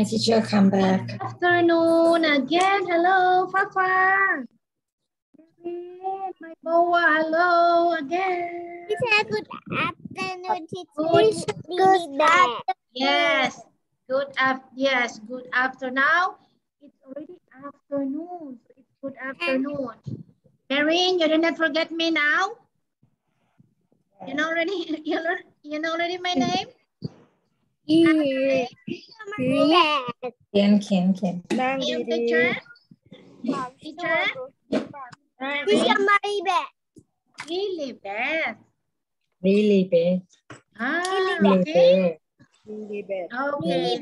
Teacher, come back. Afternoon again. Hello, Fafa. My boa. Hello again. Teacher, good afternoon, teacher. Good yes. Good afternoon. Now it's already afternoon. So it's good afternoon. Erin, you did not forget me now. You know already. You know already my name. Ken. Name teacher. Teacher. Teacher Maribeth. Lilibeth. Lilibeth. Okay. Lilibeth. Okay.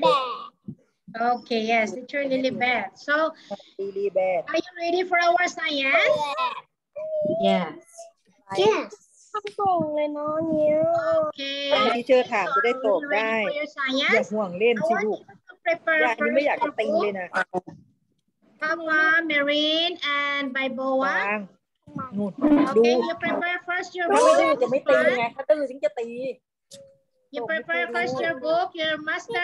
Okay, yes, teacher Lilibeth. So, Lilibeth. are you ready for our science? Yes. Yes. ต้องส่งเลยเนาะเนี่ย Okay. ที่เชื่อถามจะได้ตอบได้ Ready for your อย่า science? ห่วงเล่น I สิ want ลู you ก to prepare อันนี้ไม่อยากจะตีเลยนะ Papa, Marine, and Baiboa. วางนู่นดู Okay, you prepare first your ถ้าไม่ดื้อ book. จะไม่ตีไงถ้าดื้อถึงจะตี You prepare first your book, your master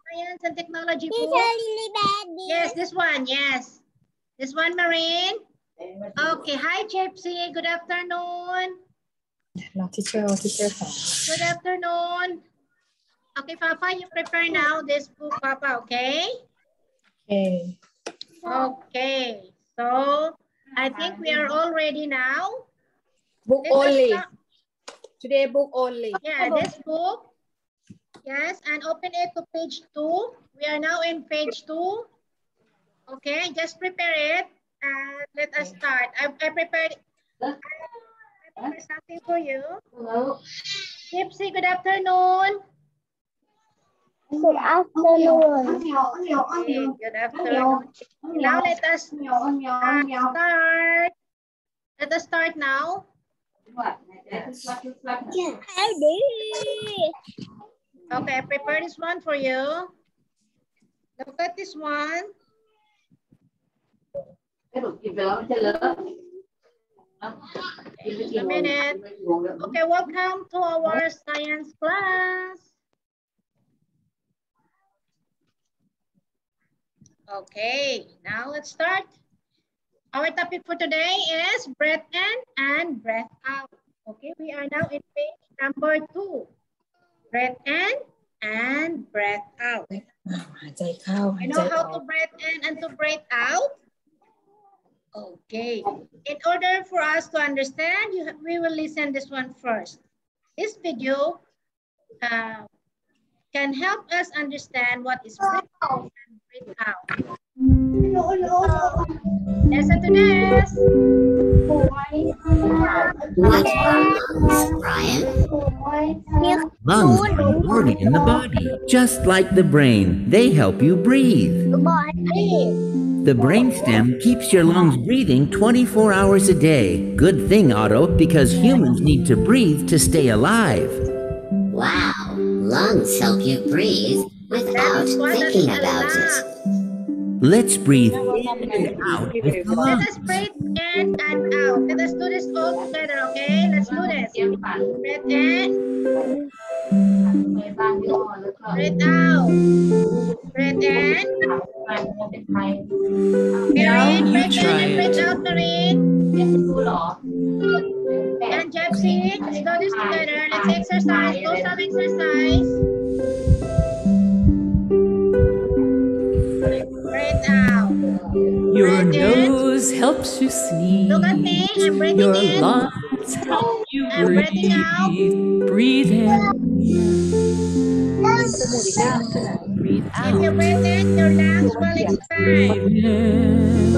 science and technology book. Teacher Lilibeth. Yes, this one, yes. This one, Marine. Okay, hi, Gypsy. Good afternoon. No, teacher. Good afternoon. Okay, Papa, you prepare now this book, Papa, okay? Okay. Okay, so I think we are all ready now. Book Let us only. start. Today book only. Yeah, this book. Yes, and open it to page 2. We are now in page 2. Okay, just prepare it and let us start. I prepared something for you. Hello. Gypsy, good afternoon. Good afternoon. Okay, good afternoon. Now let us start. Let us start now. Okay, I prepared this one for you. Look at this one. Just a minute. Okay, welcome to our science class. Okay, now let's start. Our topic for today is breath in and breath out. Okay, we are now in page number 2. Breath in and breath out. You know how to breathe in and to breathe out? Okay. In order for us to understand, we will listen this one first. This video can help us understand what is breath in and breathe out. Listen to this. What are lungs, Brian? Lungs are an organ in the body, just like the brain. They help you breathe. The brainstem keeps your lungs breathing 24 hours a day. Good thing, Otto, because humans need to breathe to stay alive. Wow, lungs help you breathe without thinking about it. Let's breathe in and out with the Let lungs. us breathe in and out. Let us do this all together, okay? Let's do this. Breathe in. Breathe out. Breathe in. Marine, breathe in and breathe out, Marine. And Gypsy, let's do this together. Let's exercise. Do some exercise. Breathe out. Your Breathe in. nose helps you sneeze. Look at me. I'm breathing Your in. lungs help you I'm breathing out. breathe. Breathe in. Breathe If you out. breathe in, your lungs will expand. Breathe in.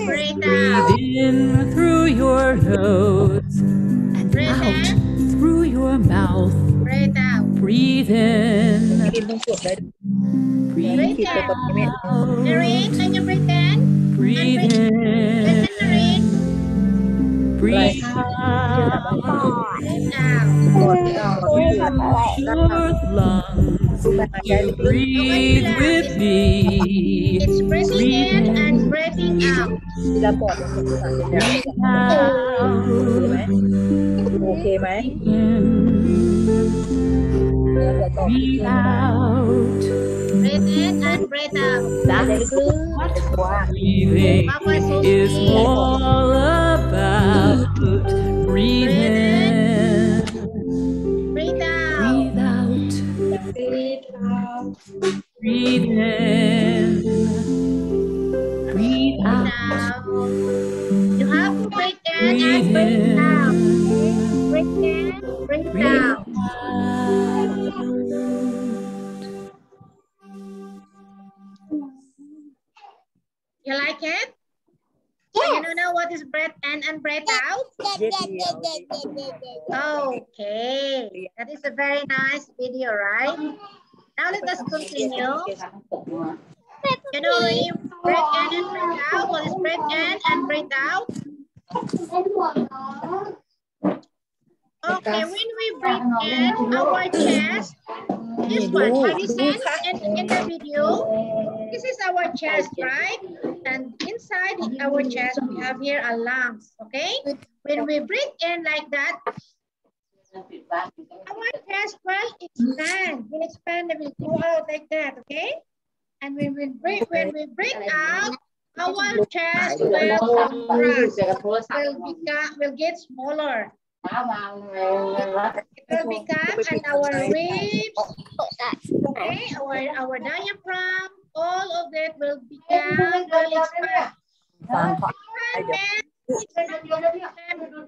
Breathe out. Breathe in through your nose and Breathe out in. through your mouth. Breathe out. Breathe in. กินต้องกดได้ Breathe คิดแต่ตอนนี้ out. Marine, can you breathe in? Breathe in. Listen, Marine. Breathe out. Breathe out. Your lungs. You breathe with me. It's breathing in and breathing out. เวลาปอดมันจะสั่นจะ Breathe out. โอเคไหม In. breathe out. Breathe in and breathe out. That's What what breathing Papa is so is sweet. all about. Breathe in, Breathe out. breathe out, breathe in, breathe out, Out. You have to breathe in and breathe breathe out. in, Breathe in, breathe breathe out. out. You like it? So you don't know what is breath in and breath out? Okay, that is a very nice video, right? Now let us continue. You know already breath in and breath out? What is breath in and breath out? Okay, when we breathe in, our chest, this one, have you seen in the video? This is our chest, right? And inside our chest, we have here a lungs, okay? When we breathe in like that, our chest will expand. Will expand and will go out like that, okay? And when we breathe out, our chest will contract, will get smaller. It will become, and our ribs, okay, our diaphragm, all of that will become, will expand. Expand in terms of expand, it will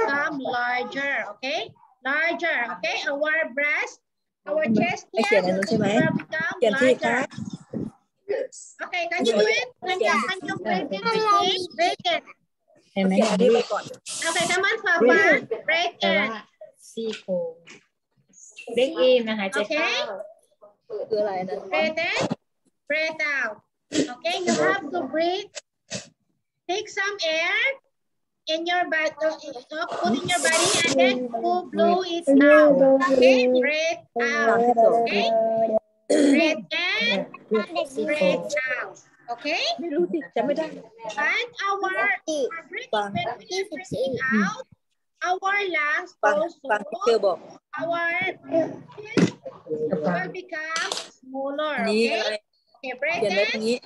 become larger, okay? Larger, okay? Our breast, our chest here will become larger. Okay, can you do it? Can you break it with me? Break it. เห็นไหมรีบไปก่อน Okay, come on, Papa. Break แต่ว่า it. ซี่โครงเด็กเองนะคะใจเข้า คืออะไรนะ Breathe in, breathe out. Okay, you have to breathe. Take some air in your body, put in your body, and then blow it out. Okay, breathe out. Okay, breathe in, breathe out. Okay, ไม่รู้สิจำไม่ได้ and our breathing, when we are breathing out, our lungs ฟัง also, เจอบอก our chest will become smaller. อันนี้อะไร Okay, เขียน breathe ไว้ตรง in. นี้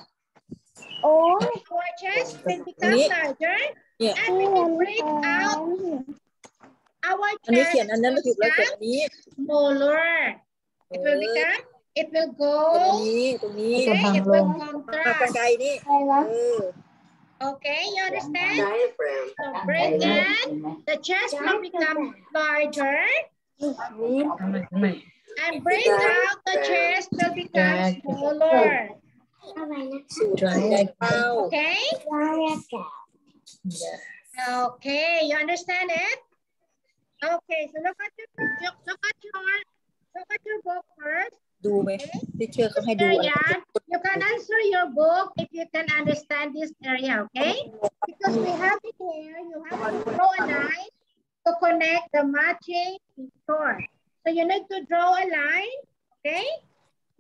Our chest will become larger, เนี่ย and when we breathe out, our อันนี้ chest เขียนอันนั้น will ไม่ถูกแล้วเขียน become อันนี้ smaller. It will become, it will เขียนอัน go, นี้ตรงนี้ okay, it will กรร contract. ไกรนี่Okay, you understand? So breathe in, the chest will become larger, ทำไม and breathe out, the chest will become smaller. สูดหายใจเข้า Okay? Okay, you understand it? Okay, so look at your book first. ดูไหมที่เชื่อเขาให้ดูอะไร Area, you can answer your book if you can understand this area, okay? Because we have it here, you have to draw a line to connect the matching picture. So you need to draw a line, okay?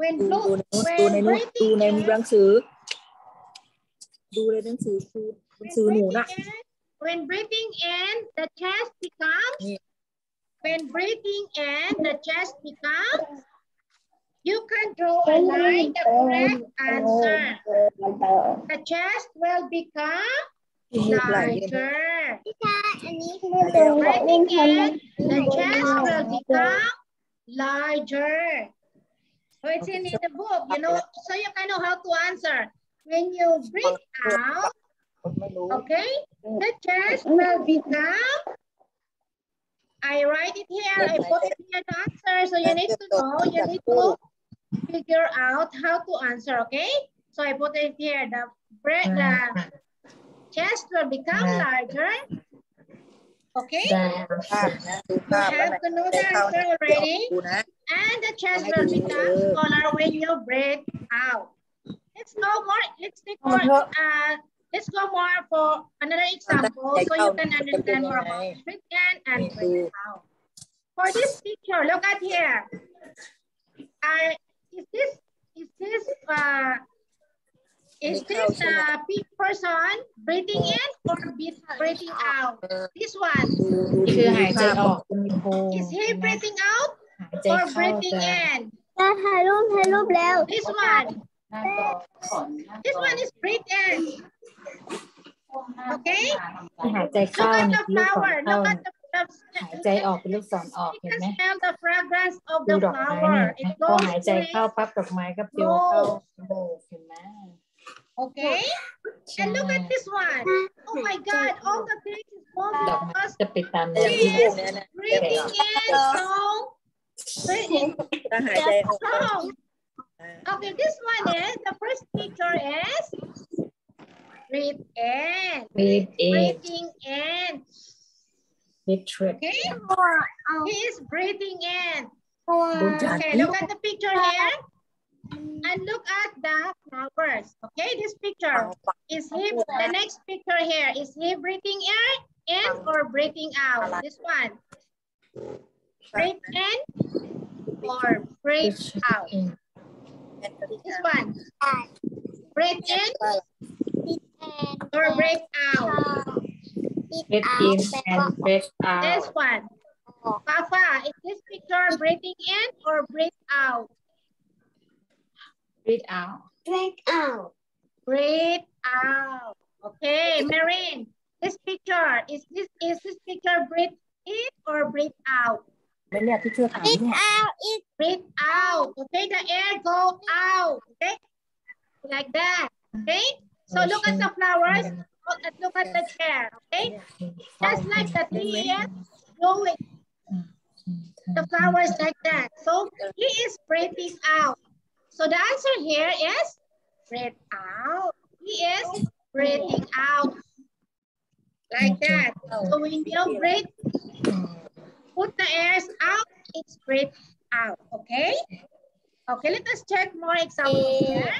When ดู blue, ดูใน when นู้นดู breathing ใน in, หนังสือ ดูในหนังสือคือหนังสือหนูนะ when breathing in, the chest becomes, when breathing in, the chest becomes, you can draw a line, the correct answer. The chest will become larger. Breathing in, the chest will become larger. So it's in the book, you know, so you can know how to answer. When you breathe out, okay, the chest will become, I write it here, I put it here to answer, so you need to know, you need to figure out how to answer, okay? So I put it here, the chest will become larger, okay? You have to know the answer already, and the chest will become smaller when you breathe out. Let's go more, let's go more for another example so you can understand more about breathe in and breathe out. For this picture, look at here. Is this a big person breathing in or breathing out? This one. นี่คือหายใจออก คุณ มีโพรง Is he breathing out หายใจ or เข้า breathing จะ in? ถ่ายรูปแล้ว This one. หน้าจอ This one is breathe in. Okay? ที่หายใจ Look เข้า at นี่ the ลูกศร flower. เข้า Look นี่ at the หายใจออกเป็นลูกศรออก You เห็น can ไหม smell the fragrance of ดู the ดอกไม้นี่ flower. เห็นไหม It พอ goes หายใจ to เข้า it. ปั๊บดอกไม้ก็ปลิวเข้าโบกเห็นไหม Okay? And look at this one. Oh my God, all the things is ดอก moving ไม้ because จะไปตามแน he วที่ is breathing in strong. Breathing ถ้าหายใจออกก็ strong. Okay, this one is, the first picture is breathe in. บีบเอง Breathing in. บีบทริป Okay? He is breathing in. บุญจันท Okay, ร์ look at the picture here. And look at the flowers. Okay, this picture. Is he, the next picture here, is he breathing in or breathing out? This one. Breathe in or breathe out? This one. Breathe in or breathe out? เบรดอินแอนเบรดเอา This one. Papa, is this picture breathing in or breathe out? บรีดเอา break out Breathe out. Okay, Marine. This picture, is this picture breathe in or breathe out? ไม่เนี่ยที่ช่วยถามเนี่ย Breathe out. Okay, the air go out. Okay, like that. Okay. So look at the flowers. Look at the chair. Okay, just like the tree is blowing the flowers like that. So he is breathing out. So the answer here is breathe out. He is breathing out like that. So when you breathe, put the airs out, it's breathe out. Okay. Okay, let us check more examples here.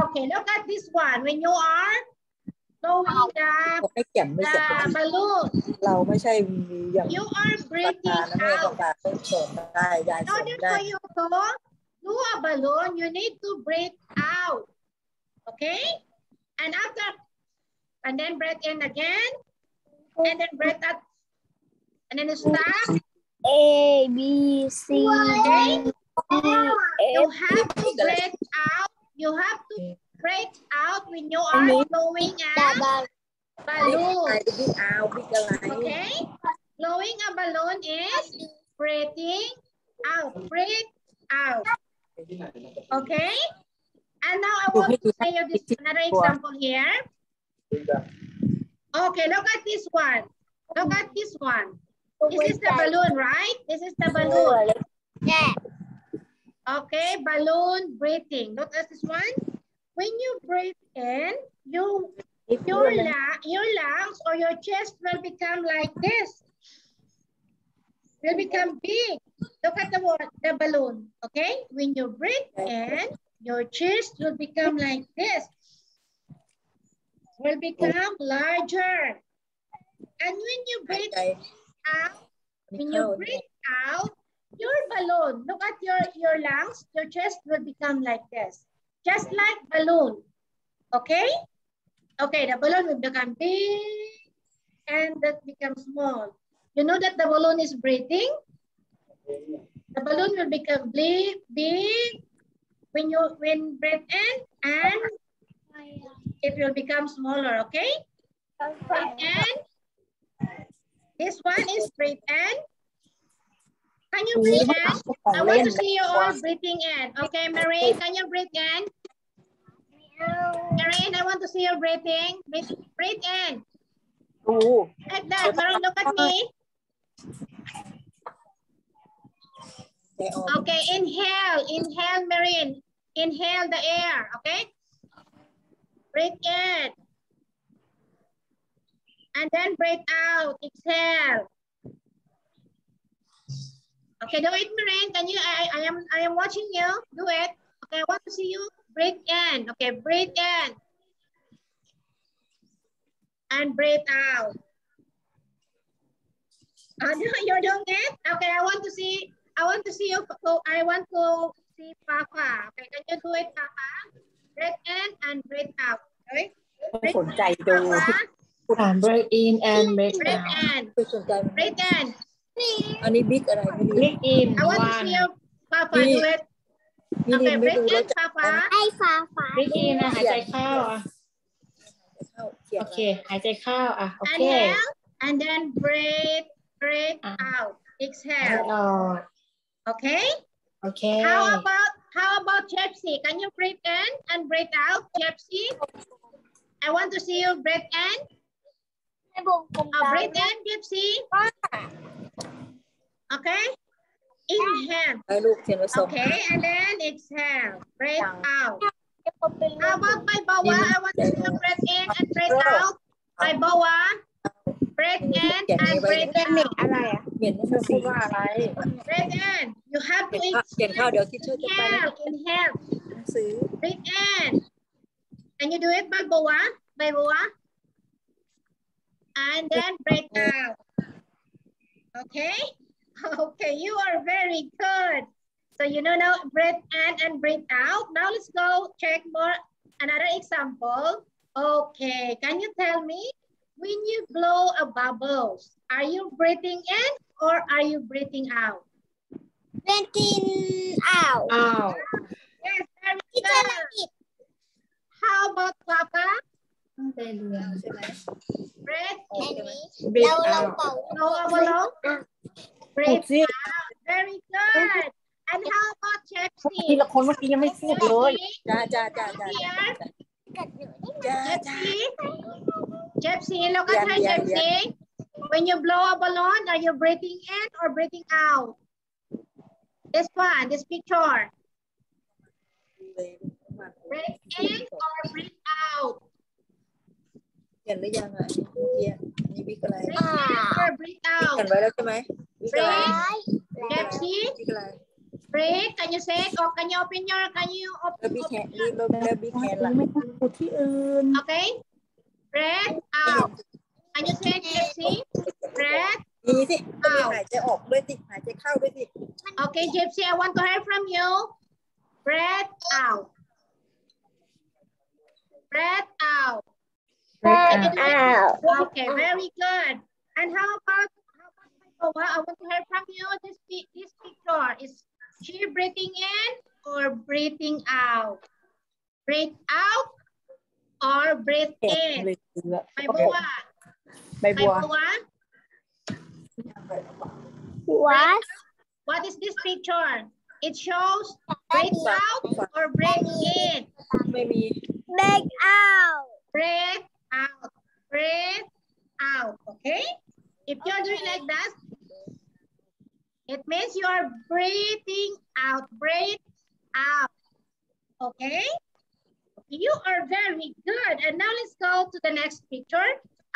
Okay, look at this one. When you are blowing ให้แก่มไม่เสร็จ the balloon, เราไม่ใช่มีอย่าง you are ตา breathing นะแม่ก็ out. ฝากต้องสอนได้ยาย In สอน order ได้ for you to do a balloon, you need to breathe out. Okay? And after, and then breathe in again, and then breathe out, and then stop. A B C Okay? D You have to breathe out. You have to breathe out when you are blowing a balloon. ไอ้บิ๊กเอาบิ๊กอะไร Okay? Blowing a balloon is breathing out. Breathe out. Okay? And now I want to show you this another example here. Okay, look at this one. Look at this one. This is the balloon, right? This is the balloon. Yeah. Okay, balloon breathing. Look at this one. When you breathe in, your lungs or your chest will become like this. Will become big. Look at the balloon. Okay, when you breathe in, your chest will become like this. Will become larger. And when you breathe out, your balloon, look at your lungs, your chest will become like this. Just like balloon. Okay? Okay, the balloon will become big and that becomes small. You know that the balloon is breathing? The balloon will become big when breathe in, and it will become smaller, okay? Breathe in. This one is breathe in. Can you breathe in? I want to see you all breathing in. Okay, Marine, can you breathe in? Marine, I want to see you breathing. Breathe in. ดู Like that. Marine, look at me. Okay, inhale. Inhale, Marine. Inhale the air, okay? Breathe in. And then breathe out. Exhale. Okay, do it, Marine. Can you? I am watching you. Do it. Okay, I want to see you. Breathe in. Okay, breathe in. And breathe out. You're doing it? Okay, I want to see you. I want to see Papa. Okay, can you do it, Papa? Breathe in and breathe out. Okay? ต้องสนใจดู Papa. breathe in and breathe Breathe out. in. ไปสนใจมัน Breathe in. อันนี้บิ๊กอะไรไม่ดี breathe in I want to one see you, Papa, Me. do it. นี่ดิ Okay, นไม่ดู breathe แล้ว in, จะ Papa. ไอ้ฟ้า breathe in นะหายใจเข้าอ่ะ เข้าเขียน โอเคหายใจเข้าอ่ะโอเค Inhale, and then breathe out. หายใจ Exhale. ออก Okay. โอเค How about Gypsy? Can you breathe in and breathe out, Gypsy? I want to see you breathe in. ให้วงกลม Breathe in, Gypsy. Okay. Inhale. ให้ลูกเขียนไว้สอง Okay, and then exhale. Breathe out. เป็น How about my Boa? I want to see you breathe in and breathe out. My Boa. Breathe in and breathe เป็นเน็ต out. อะไรอ่ะ เขียนไม่ใช่พูดว่าอะไร Breathe in. You have to เขียนข้าวเดี๋ยวที่ช่วยจะไปแล้ว inhale. Inhale. หนังสือ Breathe in. Can you do it, my Boa? My Boa. And then breathe out. Okay? Okay, you are very good. So you know now, breathe in and breathe out. Now let's go check more. Another example. Okay, can you tell me, when you blow a bubbles, are you breathing in or are you breathing out? เป็นกินอ้าว อ้าว Yes, very ที่จะอะไร good. อีก How about Papa? ตั้งใจเรียน ใช่ไหม Breathe อัน in. นี้ breathe เรา out เป่า Blow a balloon. Breathe out. Very good. And how about ที Gypsy? ละคนเมื่อกี้ยังไม่พูดเลย จ้าจ้าจ้าจ้า Here. กัดหนูได้ จ้าจ้า Gypsy. Gypsy, look at her, Yeah. Gypsy. When you blow a balloon, are you breathing in or breathing out? This one, this picture. Breathe in or breathe out? เขียนหรือยังอ่ะเมื่อกี้อันนี้บิ๊กอะไร Breathe in or breathe เขียน out? ไว้แล้วใช่ไหมบิ๊กอะไร Gypsy, บิ๊กอะไร breathe. Can you say it or can you open your, can you แล้ว open, บิ๊กแฮ open นด์แล้วบิ๊กแฮนด์ล่ะ ไม่ต้องพูดที่อื่น Okay. Breathe out. Can you say it, Gypsy? Breathe. นี่สิต้องมีหายใจออกด้วยสิหายใจเข้าด้วยสิ Okay, Gypsy, I want to hear from you. Breathe out. Breathe out. Can you do it? Okay, very good. And how about my Boa? I want to hear from you. This picture, is she breathing in or breathing out? Breathe out or breathe เลย in? เสือ My Boa. ใบบัว My Boa. What What is this picture? It shows breathe out or breathe in. ไม่มี break out Breathe out. Breathe out. Okay? If you're doing like that, it means you are breathing out. Breathe out. Okay? You are very good. And now let's go to the next picture.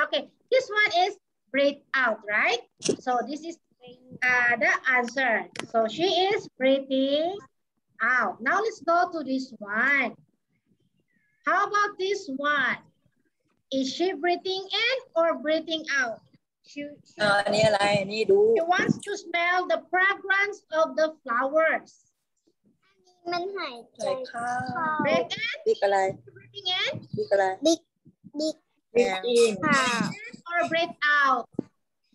Okay, this one is breathe out, right? So this is the answer. So she is breathing out. Now let's go to this one. How about this one? Is she breathing in or breathing out? She อันนี้อะไรอันนี้ดู wants to smell the fragrance of the flowers. มันหายใจ ใส่ข้าว Breathe in, บิ๊กอะไร breathing in, บิ๊กอะไร บิ๊ก แม่ ข้าว or breathe out.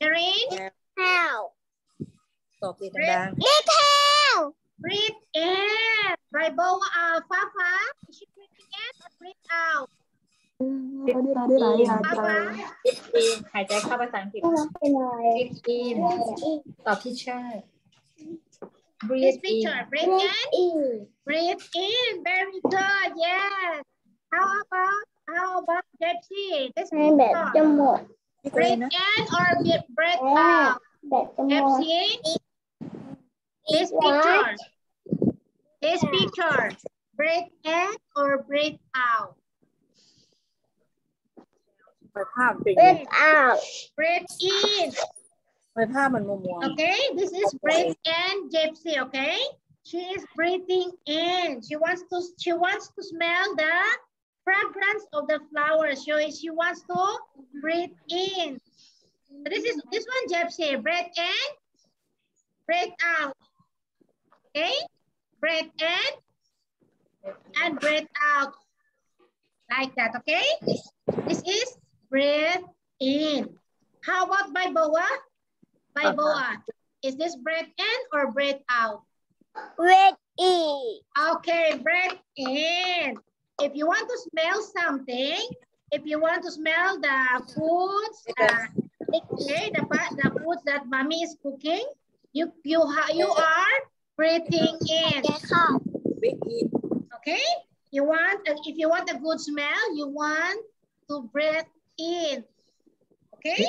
Marine, ข้าว ตอบดีดัง บิ๊กข้าว breathe in. Right, Fafa, is she breathing in or breathe out? Fafa, หายใจเข้าภาษาอังกฤษ เป็นอะไร breathe in ตอบที่ใช่ this breathe in picture, breathe in, breathe in. Very good, yes. How about Gypsy? This ให้แบต picture. จะหมด ๆบิ๊กอะไร Breathe นะ in or breathe out? แบตจะหมด Gypsy, this picture. This picture. Breathe in or breathe out? ไฟภาพเป็น break out Breathe in. ไฟภาพมันมัว Okay, this is breathe in, Gypsy. Okay, she is breathing in. She wants to smell the fragrance of the flowers. So she wants to breathe in. This one, Gypsy. Breathe in, breathe out. Okay, breathe in and breathe out. Like that. Okay, this is breathe in. How about by Boa? By Boa. Is this breath in or breath out? Breathe in. Okay, breath in. If you want to smell something, if you want to smell the foods, the foods that mommy is cooking, you are breathing in. Okay? If you want a good smell, you want to breathe in. Okay?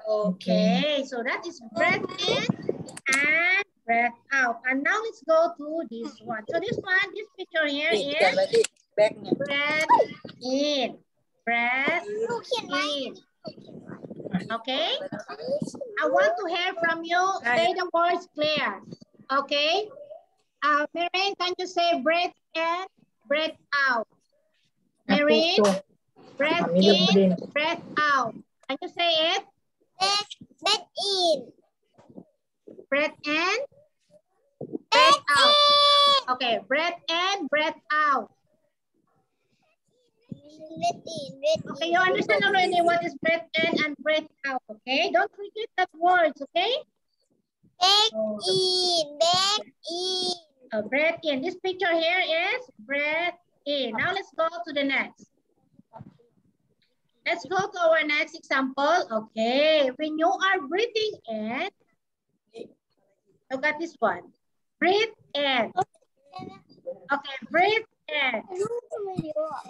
Okay, so that is breath in and breath out. And now let's go to this one. So this picture here is breath in. Breath in. Okay? I want to hear from you. Say the words clear. Okay? Marine, can you say breath in, breath out? Marine, breath in, breath out. Can you say it? Breathe in. Breath in, breath out. Okay, breath in, breath out. Okay, you understand already what is breath in and breath out, okay? Don't forget that words, okay? Breathe in. Breathe in. Breath in. This picture here is breath in. Now let's go to the next. Let's go to our next example. Okay, when you are breathing in, look at this one. Breathe in. Okay, breathe in. When you are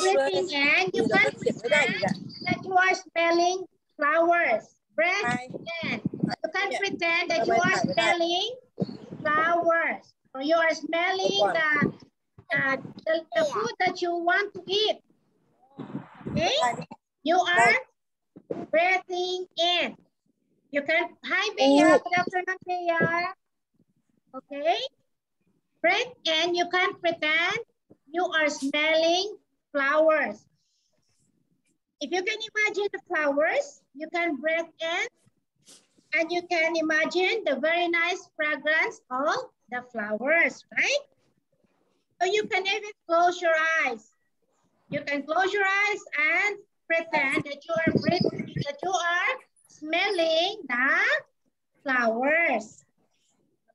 breathing in, you can pretend that you are smelling flowers. Breathe in. You can pretend that you are smelling flowers. So you are smelling the food that you want to eat. Okay? You are breathing in. You can, hi Bea, good afternoon Bea. Okay? Breathe in, you can pretend you are smelling flowers. If you can imagine the flowers, you can breathe in and you can imagine the very nice fragrance of the flowers, right? So you can even close your eyes. You can close your eyes and pretend that you are breathing, that you are smelling the flowers.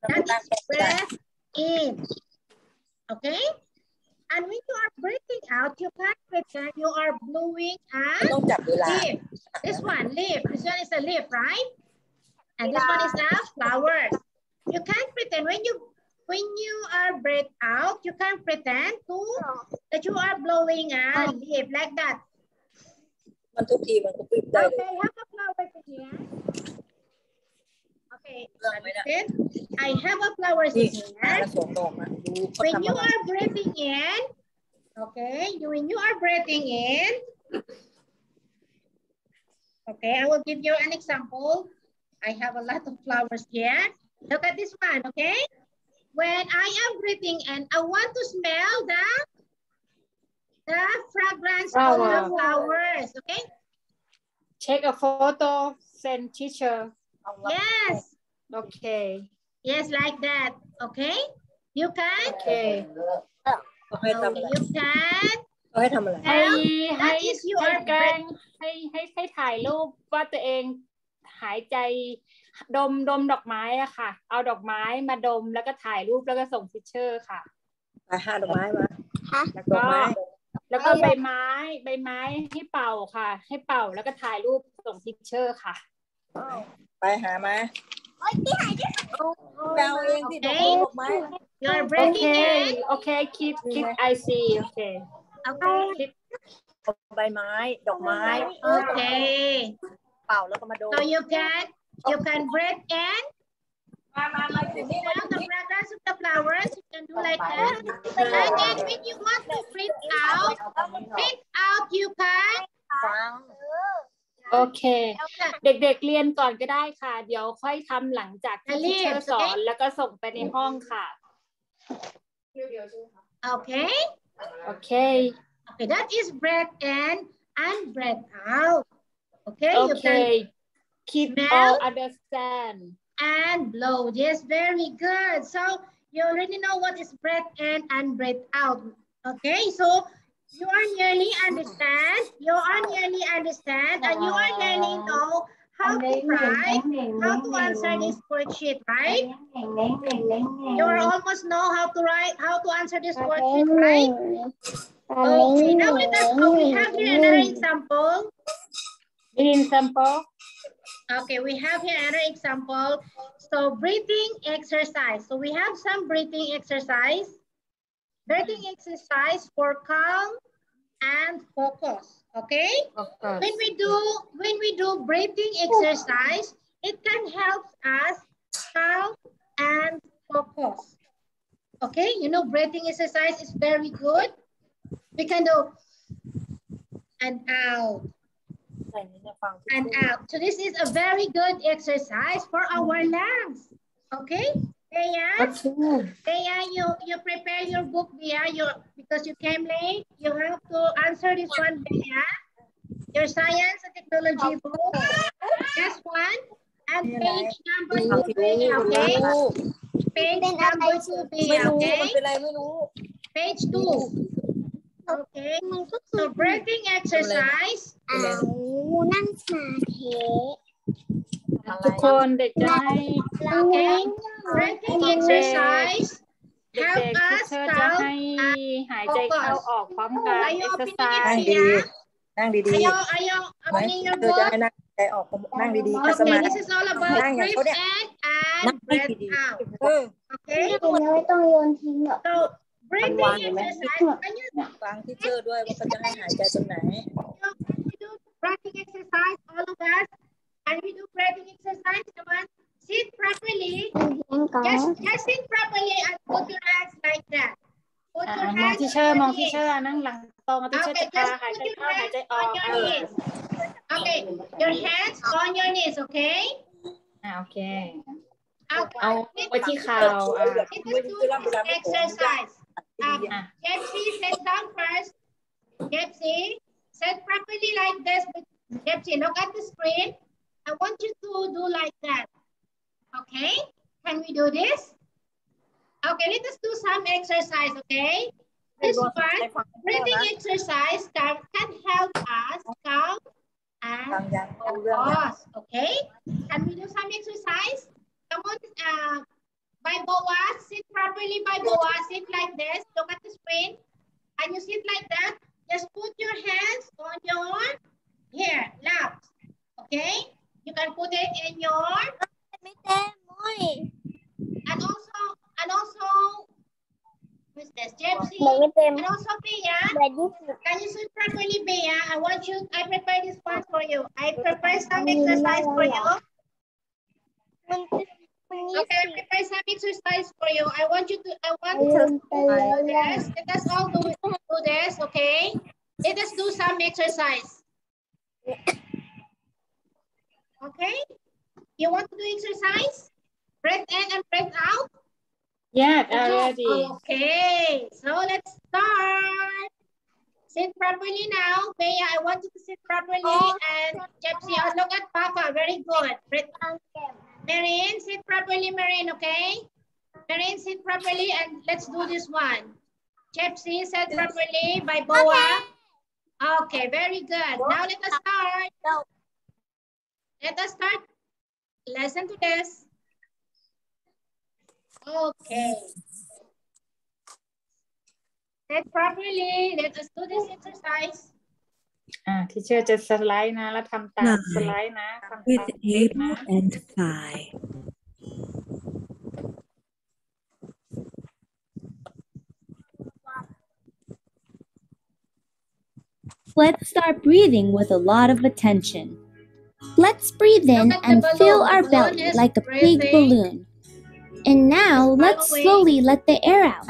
That is breath in. Okay? And when you are breathing out, you can pretend you are blowing a leaf. This one, leaf. This one is a leaf, right? And this one is the flowers. You can pretend when you are breathe out, you can pretend that you are blowing a leaf like that. Okay, have a flower here. Okay, I have a flower here. When you are breathing in, okay, when you are breathing in, okay, I will give you an example. I have a lot of flowers here. Look at this one, okay? When I am breathing in, I want to smell the fragrance of the flowers, okay? Take a photo, send teacher. Yes. Okay. Yes, like that, okay? You can? Okay. Okay, you can. ให้ That is you are แกล้งให้ถ่ายรูปว่าตัวเองหายใจดมดอกไม้อะค่ะเอาดอกไม้มาดมแล้วก็ถ่ายรูปแล้วก็ส่งพิเชอร์ค่ะดอกไม้มา แล้วก็ใบไม้ให้เป่าค่ะให้เป่าแล้วก็ถ่ายรูปส่งพิเชอร์ค่ะไปหามาแปลเองที่ดอกไม้ You're breathing in. Okay, keep I see. Okay. Okay. ใบไม้ดอกไม้ Okay. เป่าแล้วก็มาดม So you can breathe in. Smell the fragrance of the flowers. You can do like that. And then when you want to breathe out, you can. โอเคเด็กๆเรียนก่อนก็ได้ค่ะเดี๋ยวค่อยทำหลังจากที่ทีเชอร์สอนแล้วก็ส่งไปในห้องค่ะ Okay. Okay. Okay, that is breath in and breath out. Okay. Okay. You can keep smell all understand and blow. Yes, very good. So you already know what is breath in and breath out. Okay, so You are nearly understand. You are nearly understand, and you are nearly know how to write, how to answer this worksheet, right? You are almost know how to write, how to answer this worksheet, right? Okay, now let us go. We have here another example. Okay, we have here another example. So breathing exercise. So we have some breathing exercise. Breathing exercise for calm and focus. Okay? When we do breathing exercise, it can help us calm and focus. Okay, you know breathing exercise is very good. We can do and out. And out. So this is a very good exercise for our lungs. Okay? Bea, you prepare your book, Bea, because you came late. You have to answer this one, Bea. Your science and technology book. Just one. And page number 2, Bea, okay? Page number 2, Bea, okay? Page 2. Okay. So breathing exercise. นั่งสมาธิ ทุกคนเด็กจะให้ Okay. Breathing exercise เด็ help กๆที่ us เธอจะ calm ให้หายใจเข้าออกพร้อมกัน Are you opening it, exercise Bea? นั่งดี Are you opening your เธอจะ book? ให้นั่งใจออกนั่งดีๆคัส Okay, มา this is all about breathe in and breathe out. เออ Okay. ไม่ต้องโยนทิ้งหรอก So breathing exercise. Can you ฟังที่เธอด้วยว่าเขาจะให้หายใจตรงไหน do breathing exercise, all of us? Can we do breathing exercise? Come on, sit properly. Just sit properly and put your hands like that. Put your มอง hands ที่เชอร์มองที่เชอร์นั่งหลังตรงที่เชอร์จะพาหายใจเข้าหายใจออก on your knees. Okay, your hands on your knees. Okay. โอเค Okay. เอาไว้ที่เข่า Let's do exercise. Jepsy, sit down first. Jepsy, sit properly like this. Jepsy, look at the screen. I want you to do like that. Okay? Can we do this? Okay, let us do some exercise, okay? This one, breathing exercise can help us calm and focus. Okay? Can we do some exercise? Come on, by Boa, sit properly by Boa. Sit like this. Look at the screen. And you sit like that. Just put your hands on your here, laps. Okay? You can put it in your and also who's this? Jepsy. And also Bea. Can you sit properly, Bea? I prepare this one for you. I prepare some exercise for you. Okay, I prepare some exercise for you. I want to do this. Let us all do this, okay? Let us do some exercise. Okay? You want to do exercise? Breath in and breath out? Yeah, already. Okay, so let's start. Sit properly now. Bea, I want you to sit properly. And Jepsy, look at Papa. Very good. Breath out. Marine, sit properly, Marine, okay? Marine, sit properly and let's do this one. Jepsy, sit properly by Boa. Okay, very good. Now let us start. Let us start. Listen to this. Okay. Sit properly. Let us do this exercise. ที่เชอร์จะสไลด์นะแล้วทำตามสไลด์นะทำตาม with April and Phi. Let's start breathing with a lot of attention. Let's breathe in and fill our belly like a big balloon. And now let's slowly let the air out.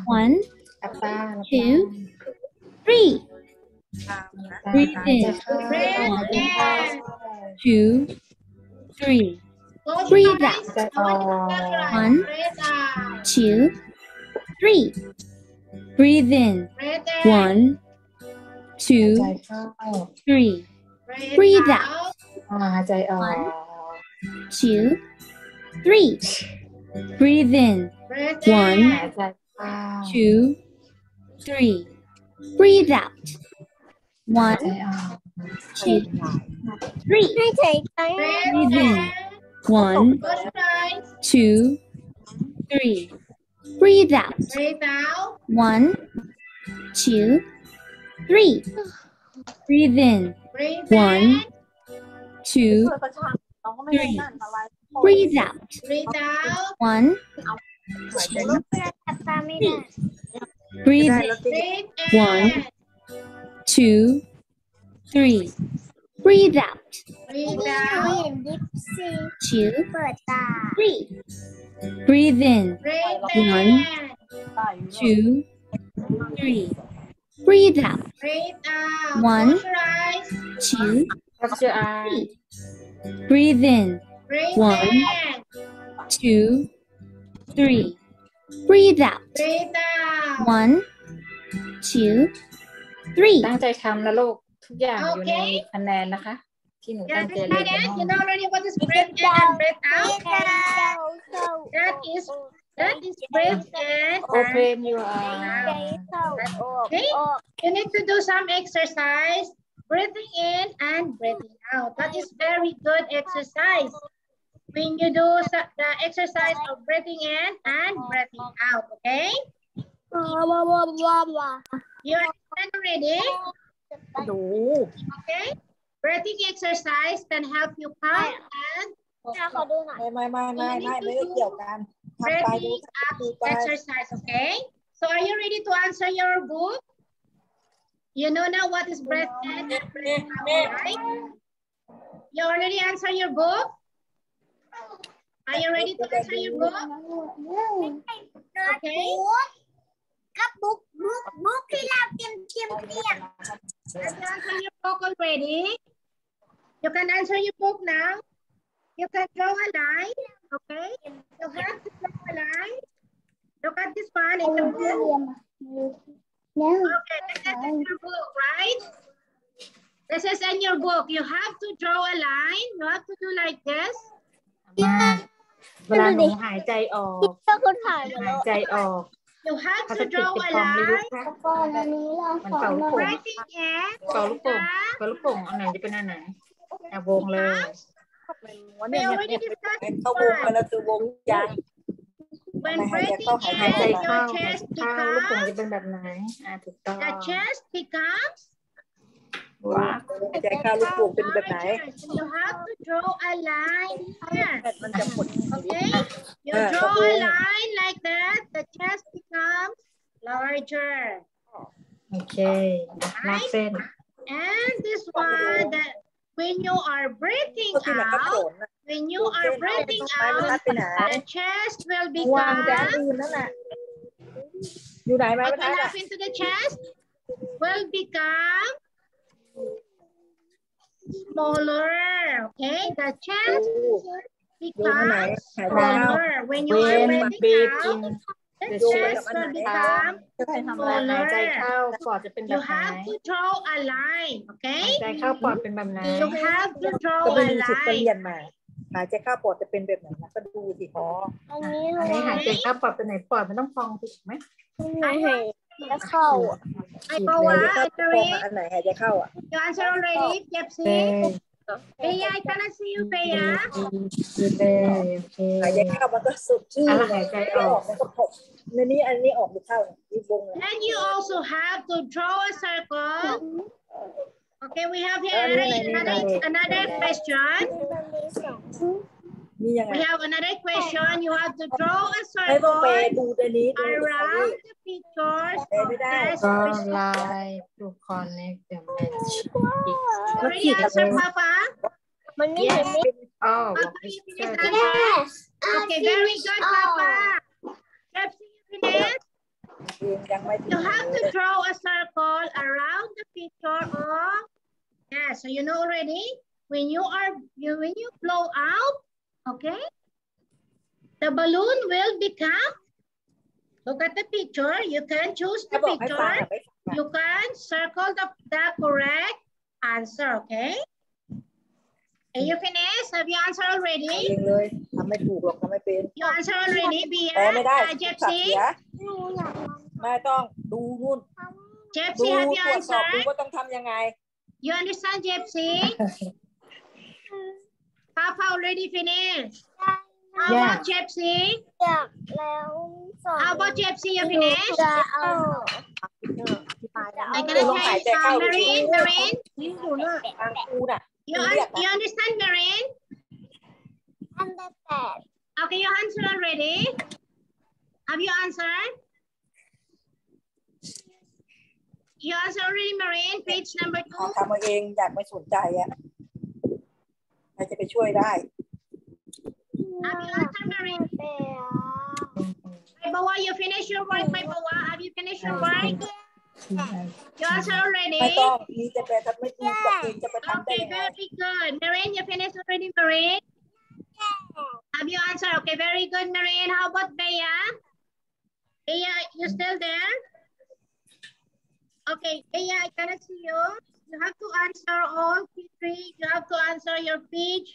1, 2, 3. Breathe in. 1, 2, 3. Breathe out. 1, 2, 3. Breathe in. 1, 2, 3. Breathe out. หายใจออก 2, 3. Breathe in. 1, 2, 3. Breathe out. 1, 2, 3. Breathe in. 1, 2, 3. Breathe out. Breathe out. 1, 2, 3. Breathe in. Breathe 1, 2, 3. Breathe out. Breathe out. 1, 2, 3. Breathe in. Breathe 1, 2, 3. Breathe out. Breathe out. 2, 3. Breathe in. Breathe 1, 2, 3. Breathe out. Breathe out. 1, Close your eyes. 2, Close your eyes. 3. Breathe in. Breathe 1, in. 2, 3. Breathe out. Breathe out. 1, 2, 3. ตั้งใจทำนะลูกทุกอย่างอยู่ใน Okay. คะแนนนะคะ ที่หนู You ตั้งใจเรียน understand ใน it? ห้อง You know already what is breath in and breath out? That is breath in and Open your eyes. okay. You need to do some exercise. Breathing in and breathing out. That is very good exercise. When you do the exercise of breathing in and breathing out, okay? You understand already? ดู Okay? Breathing exercise can help you count and ไม่ได้เกี่ยวกันทำไปดู breathing ดูไป exercise, okay? So are you ready to answer your book? You know now what is breath in and breath out, right? You already answer your book? Are you ready to answer your book? Okay. Have you answered your book already? You can answer your book now. You can draw a line, okay? You have to draw a line. Look at this one in the book. Okay, this is in your book, right? This is in your book. You have to draw a line. You have to do like this. เวลาหนูหายใจออกหายใจออก You have พลาส to ติก draw ติด a ฟองไม่ยุบ line. ค่ะมันเป่าลูกโป่ง Breathing in. เป่าลูกโป่งเป่าลูกโป่งอันไหนจะเป็นอันไหนวงเลย We already discussed เข้าวงไป one. แล้วคือวงยาง When breathing หายใจ in, เข้า your หาย chest ใจเข้าลูกโป่ง becomes จะเป็นแบบไหนถูกต้อง the chest becomes ว้า ใจเข้าลูกโป่งเป็นแบบไหน larger. You have to draw a line here. มันจะหมด Okay? You draw a line like that. The chest becomes larger. โอเคลากเส้น And this one, that when you are breathing ก็ที่ไหนก็โผล่ out, นะ when you are breathing ไม้บรรทัด out, ไปไหน the chest will วางแดน become. อื่นนั่นแหละอยู่ไหนไม้บร What รทัด will อ่ะ happen to the chest? Will become smaller. Okay, the chest โยงไหน becomes หายใจเข้า smaller. When you are When breathing breathe out, in the the chest chest will become จะไปทำอะไรหายใจเข้าปอดจะเป็นแบ You บไหน have to draw a line, หาย okay? ใจเข้าปอดเป็นแบบไหน You have to draw ก็ไม่ a มีสิทธิ์ก็ line. เรียนมาหายใจเข้าปอดจะเป็นแบบไหนนะก็ดูสิอ๋อ อันนี้หายใจเข้าปอดเป็นไหนปอดมันต้องพองถูกไหม I Hãy go subscribe cho answer kênh it. Ghiền Mì Gõ để không bỏ lỡ You answer already, Jepsi? Peya, I cannot see you, Peya. เลยโอเค หายใจเข้ามันก็สุดชื่อ หายใจอ อ อ อก กมันก็ขบในนี้อันนี้ออกหรือเข้านี่วงเลย Then you also have to draw a circle. Okay, we have here another question. นี่ยังไง We have another question. You have to draw a ไม่ต้อง circle ไปดูในนี้ดู around the pictures of the ก็ crystal. ไลน์to connect the match Already answered, Papa? yes oh Papa, you finished answer? Okay, very good, Papa. Jepsi, you finished? ยังไม่ถึง You have to draw a circle around the picture of, yeah, so you know already, when you blow out, okay, the balloon will become, look at the picture, you can choose ถ้า the บอกให้ฟัง picture, ไม่ฟัง you can circle the correct answer, okay? And you finished? Have you answered เอา already? เองเลยทำไม่ถูกหรอกทำไม่เป็น You answered already, แปลไม่ได้ Bia, สับ Jepsi? เสียไม่ต้องดูนู่น Jepsy, have you ตรวจสอบดู answered? ว่าต้องทำยังไง You understand, Jepsy? Papa already finished. How about Jepsy? อยากแล้วสอน How about Jepsy? You finished? จะเอา I'm gonna change Marine. Marine, ทางครูน่ะ you understand, Marine? อันดับ8 Okay, you answered already. Have you answered? You answered already, Marine. Page number 2. ทำเอาเองอยากไม่สนใจอ่ะใครจะไปช่วยได้ Have you answered, Marine? Bawa, you finished your work, Bawa. Have you finished your work? You answered already. ไม่ต้องมีแต่แปลทำไม่ถูกกับเองจะไปทำได้ Okay, ยังไง very good. Marine, you finished already, Marine? Have you answered? Okay, very good, Marine. How about Bea? Bea, you still there? Okay, Bea, I cannot see you. You have to answer all three. You have to answer your page.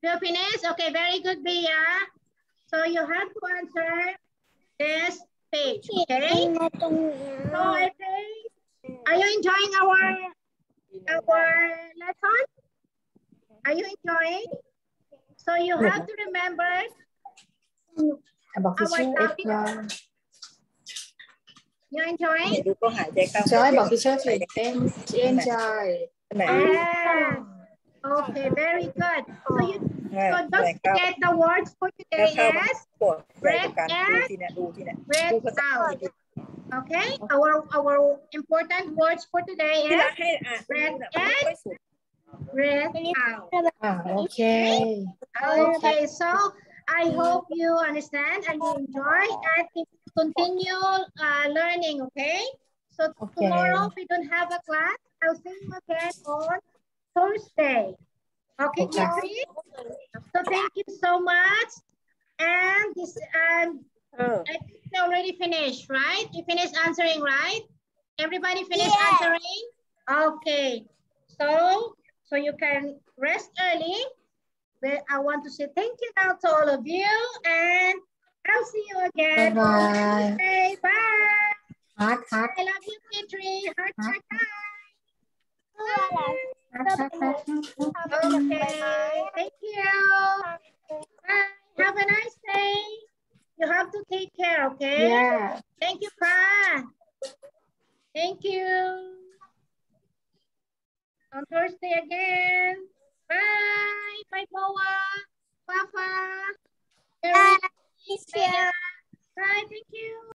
You finished? Okay, very good, Bea. So you have to answer this page, okay? So I think, are you enjoying our lesson? Are you enjoying? So you have to remember our topic. You enjoying? ดูก็หายใจเข้า Joy บอกพี่เชอร์สิเต้น she enjoy Okay, very good. So don't forget the words for today as breath in, breath out. Okay, our important words for today is breath in, breath out. Okay. Okay, so I hope you understand and you enjoy and continue learning, okay? So tomorrow we don't have a class. I'll see you again on Thursday. Okay, Jeffrey? So thank you so much. And this I think they already finished, right? You finished answering, right? Everybody finished answering? Okay. So you can rest early. But I want to say thank you now to all of you, and I'll see you again. Bye-bye. Okay, bye. Heart. I love you, Petri. Heart. Okay, thank you. Bye. Have a nice day. You have to take care, okay? Yeah. Thank you, Pa. Thank you. On Thursday again. Bye. Bye, Boa. Papa. Bye. Thank you.